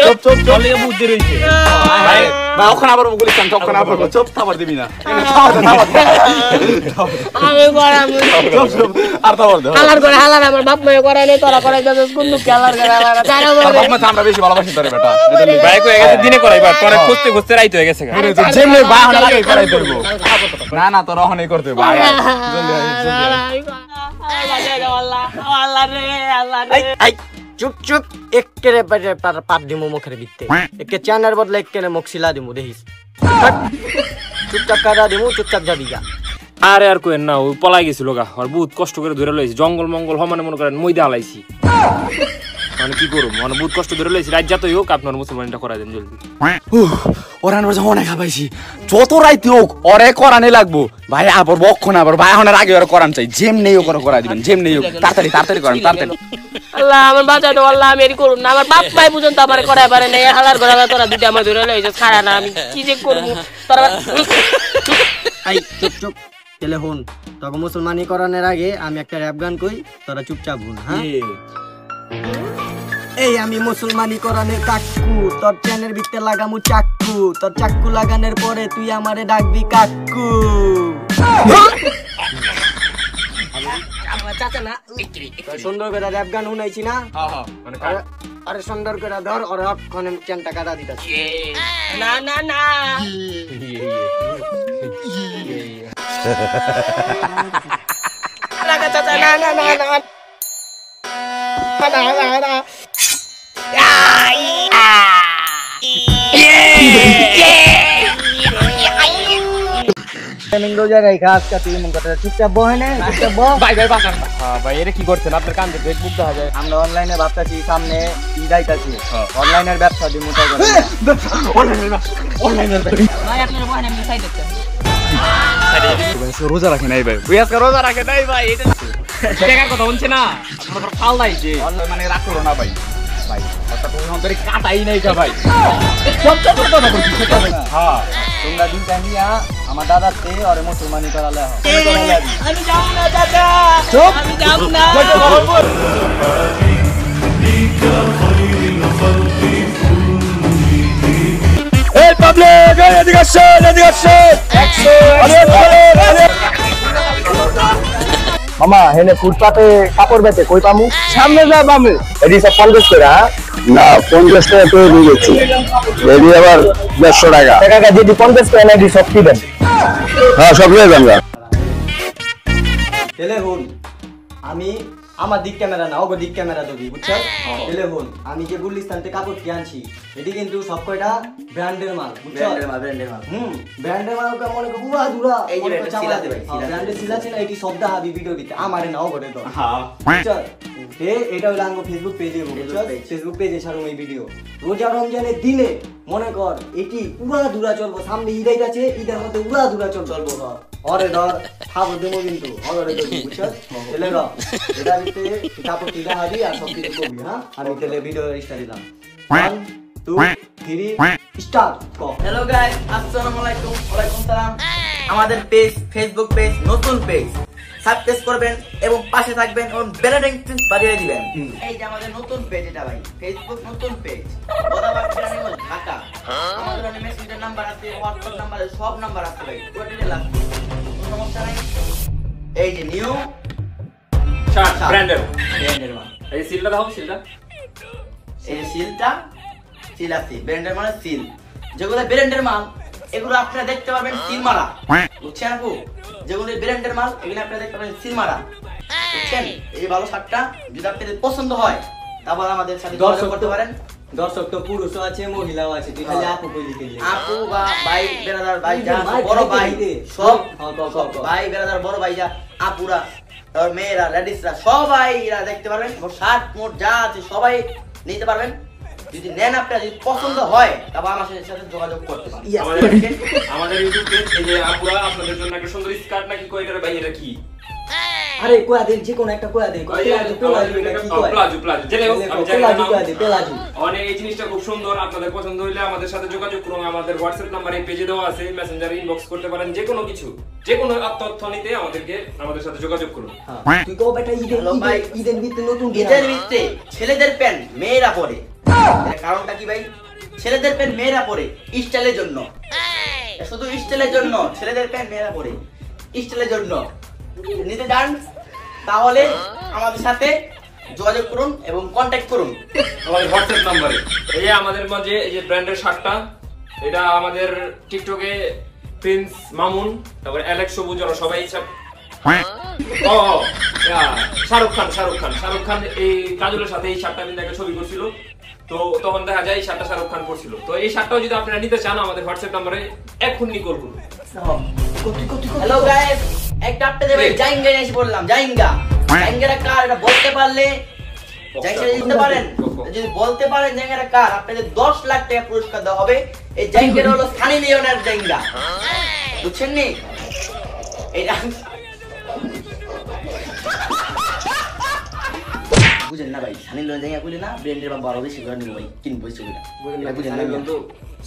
চুপ চুপ চলে বুদ্ধি রইছে ভাই ভাই ওখানে আবার গুলিস্তান ওখানে আবার চুপ থাবার দিবি না আমি করাম চুপ চুপ আর থাবার দে হালার করে হালার আমার বাপ মায়ে করাইলে তোরা করাই দাও কোন খেলার করে হালার তারা বলে বাপ মা আমরা বেশি ভালোবাসি তোরে বেটা ভাই কই গেছে দিনে করাইবা তোরে খুঁজতে খুঁজতে রাইতে হয়ে গেছে যেমনি ভাই হনা লাগে করাই দেব না না তোর ওখানেই করতে ভাই চুপ চুপ এককেরে পাপ দিমু মুখের ভিতরে একে চানার বদলে এককেরে মক্সিলা দিমু দেখিস চুপচাপ কাটা দিমু চুপচাপ যাবি যা আরে আর কইেন না ওই পলাই গেছিল গা আর বহুত কষ্ট করে ধরে লইছি জঙ্গল মঙ্গল মানে মনে করেন মইদা হালাইছি মানে কি করব মানে বহুত কষ্ট ধরে লইছি রাত যাতই হোক আপনার মুসলমানটা করাই দেন জলদি ওরান বড় অনেক খাবাইছি যত রাইতে হোক ওরে করানে লাগবো ভাই আবার বক্ষণ আবার ভাই হনার আগে ওরে করান চাই যেমনি হোক ওরে করাই দিবেন যেমনি হোক তাড়াতাড়ি করেন তাড়াতাড়ি আল্লাহ আমার বাঁচাই দাও আল্লাহ আমি এর করুন না আমার বাপ ভাই পর্যন্ত আমারে করাই পারে না হালার ঘরে তোরা দুইটা আমার ধরে লইছিস খাড়া না আমি কি যে করব তোরা আই চুপ চুপ টেলিফোন তোকে মুসলমানি করানোর আগে আমি একটা র‍্যাপ গান কই তোরা চুপচাপ শুন হ্যাঁ এই আমি মুসলমানি করানোর কাকু তোর চ্যানের ভিতরে লাগামু চাক্কু তোর চাক্কু লাগানোর পরে তুই আমারে ডাকবি কাকু চাচা না সুন্দর করে র‍্যাপ গান শুনাইছি না আরে সুন্দর করে ধর আর ওখানে চ্যানটা কাটা দিতাছি না না না লাগা চাচা না না না না চুপচাপ বহে না ভাই এর কি করছেন আপনার কান থেকে ফেসবুক দেখা যায় আমরা অনলাইনে ভাবতাছি সামনে ঈদ আইতাছি অনলাইনের ব্যবসা দিমু তাই রোজা রাখে নাই ভাই রোজা রাখে নাই ভাই এটা টাকার কথা বলছে না আপনার ফাল নাই যে মানে রাগ করো না ভাই ভাই কথা তুমি অন্তরে কাটাই নাই কা ভাই সবটা কথা বলছি সেটা ভাই হ্যাঁ তোমরা দুইটা নিয়া আমার দাদাতে আরে মুসলমানি করালে আমি যাব না দাদা আমি যাব না এই পাবলিক এদিকে আসো মামা হেনে ফুটপাতে কাপড় বেচে কই পামু সামনে যা বামে এডি সব 50 টাকা না 50 টাকা করে দিয়ে গেছি এডি আবার 150 টাকা টাকা যদি 50 টাকা এডি সব কি দেন হ্যাঁ সব লয়ে যান টেলিফোন আমি আমার দিক ক্যামেরা না ওগো দিক ক্যামেরা দেবি বুঝছো টেলিফোন আমি যে গুলিস্তান থেকে কাপড় কি আনছি এটি কিন্তু সব কয়টা ব্র্যান্ডের মাল বুঝছো ব্র্যান্ডের মাল ব্র্যান্ডের মাল ওকে মনে করো পুরা দুরা এই যে সিলাতে ভাই ব্র্যান্ডের সিলাছে না এটি সব দা হাবি ভিডিও দিতে আমারে নাও করে দাও হ্যাঁ বুঝছো এটা হলো আঙ্গো ফেসবুক পেজে বুঝছো ফেসবুক পেজে ছাড়ো এই ভিডিও রোজা রমজানের দিনে মনে কর এটি পুরা দুরা চলবো সামনে ঈদ আইতাছে ঈদের মধ্যে পুরা দুরা চলবো অরে ধর খাবো দেবো কিন্তু অরে দেবো বুঝছো এলে র এটা ভিতরে কাপড় কিনা হাবি আর সব কিছু করবি হ্যাঁ আমি তেলে ভিডিও স্টার্ট দিলাম 1 2 3 স্টার্ট হ্যালো গাইস আসসালামু আলাইকুম ওয়ালাইকুম সালাম আমাদের পেজ ফেসবুক পেজ নতুন পেজ সাবস্ক্রাইব করবেন এবং পাশে থাকবেন এবং বেল আইকন বাজিয়ে দিবেন এই যে আমাদের নতুন পেজ এটা ভাই ফেসবুক নতুন পেজ বদাবাগ চ্যানেল ঢাকা আমাদের অনেক মেসেঞ্জার নাম্বার আছে হোয়াটসঅ্যাপ নাম্বার আছে সব নাম্বার আছে ভাই টোটালি লাভ সমস্যা নাই এই যে নিউ শার্ট ব্র্যান্ডের মাল এই সিলটা দাও সিলটা এই সিলটা সিল আছে ব্র্যান্ডের মানে সিল যেগুলো ব্র্যান্ডের মাল এগুলো আপনারা দেখতে পারবেন সিল মারা বুঝছেন আপু যেগুলো ব্র্যান্ডের মাল এগুলো আপনারা দেখতে পারবেন সিল মারা বুঝছেন এই ভালো শার্টটা যদি আপনাদের পছন্দ হয় তাহলে আমাদের সাথে যোগাযোগ করতে পারেন দর্শক তো পুরুষও আছে মহিলাও আছে তুই খালি আপু কই লিখে আপু বা ভাই বেরাদার ভাই যা বড় ভাই সব ভাই বেরাদার বড় ভাই যা আপুরা আর মেয়েরা লেডিসরা সবাই এরা দেখতে পারবেন শার্ট মোট যা আছে সবাই নিতে পারবেন যদি নেন আপনারা যদি পছন্দ হয় তবে আমার সাথে যোগাযোগ করতে পারেন আমাদের ইউটিউব পেজ এই যে আপুরা আপনাদের জন্য একটা সুন্দর স্কার্ট নাকি কই করে ভাই এটা কি আরে কোয়া দে যে কোন একটা কোয়া দে অনেক এই জিনিসটা খুব সুন্দর, আপনাদের পছন্দ হইলে আমাদের সাথে যোগাযোগ করুন। আমাদের হোয়াটসঅ্যাপ নাম্বার এই পেজে দেওয়া আছে, মেসেঞ্জারে ইনবক্স করতে পারেন। যে কোনো কিছু, যে কোনো তথ্য নিতে আমাদের সাথে যোগাযোগ করুন। তুই কো বেটা ঈদের ভিতরে নতুন ঈদের ভিতরে ছেলেদের প্যান্ট মেয়েরা পরে, এর কারণটা কি ভাই? ছেলেদের প্যান্ট মেয়েরা পরে স্টাইলের জন্য, শুধু স্টাইলের জন্য ছেলেদের প্যান্ট মেয়েরা পরে স্টাইলের জন্য নিতে চান তাহলে আমাদের সাথে যোগাযোগ করুন এবং কন্ট্যাক্ট করুন আমাদের হোয়াটসঅ্যাপ নম্বরে। এই যে আমাদের মাঝে এই যে ব্র্যান্ডের শার্টটা, এটা আমাদের টিকটকে প্রিন্স মামুন, তারপরে অ্যালেক্স সবুজ, ওরা সবাই শাহরুখ খান এই কাজলের সাথে এই শার্টটা কিন্তু একটা ছবি করছিল, তো তখন দেখা যায় এই শার্টটা শাহরুখ খান পরছিল। তো এই শার্টটাও যদি আপনারা নিতে চান আমাদের হোয়াটসঅ্যাপ নম্বরে এখনই কল করুন। হ্যালো গাইস, একটা আপনাদের ভাই জাইঙ্গা এসে বললাম। জাইঙ্গাটা কার এটা বলতে পারলে জাইঙ্গাটা জিততে পারেন। যদি বলতে পারেন জাইঙ্গাটা কার, আপনাদের 10 লাখ টাকা পুরস্কার দেওয়া হবে। এই জাইঙ্গাটা হলো সানি লিওনের জাইঙ্গা, বুঝছেন নি? এটা বুঝেন না ভাই, সানি লিওন জাইঙ্গা কইলে না ব্র্যান্ডের বাবা আরো বেশি করে নিব ভাই, কিনবো বেশি করে বুঝেন না? কিন্তু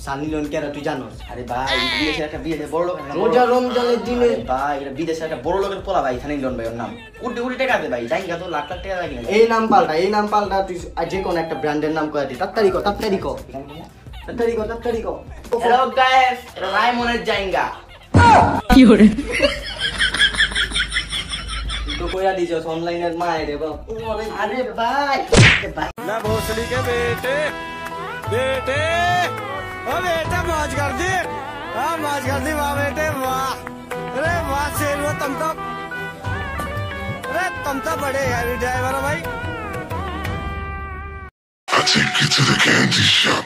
সানি লিওন কেরা তুই জানোস? আরে ভাই বিদেশের একটা বড় লোক, রোজা রমজানের দিনে ভাই এটা বিদেশের একটা বড় লোকের পোলা ভাই, সানি লিওন ভাই ওর নাম। কোটি টাকা দে ভাই, জাইঙ্গা তো লাখ টাকা লাগে না। এই নাম পাল্টা তুই যে কোন একটা ব্র্যান্ডের নাম কয়া দি। তাড়াতাড়ি কর হ্যালো গাইস, এটা রায়মনের জাইঙ্গা। তো কয়া দিছস অনলাইনের মায়ের রে বাপ। আরে ভাই ना भोसड़ी के बेटे ओ बेटा मौज कर दी, हाँ मौज कर दी वाह बेटे वाह। अरे वाह शेर तुम तो बड़े हैवी ड्राइवर हो भाई। I take you to the candy shop.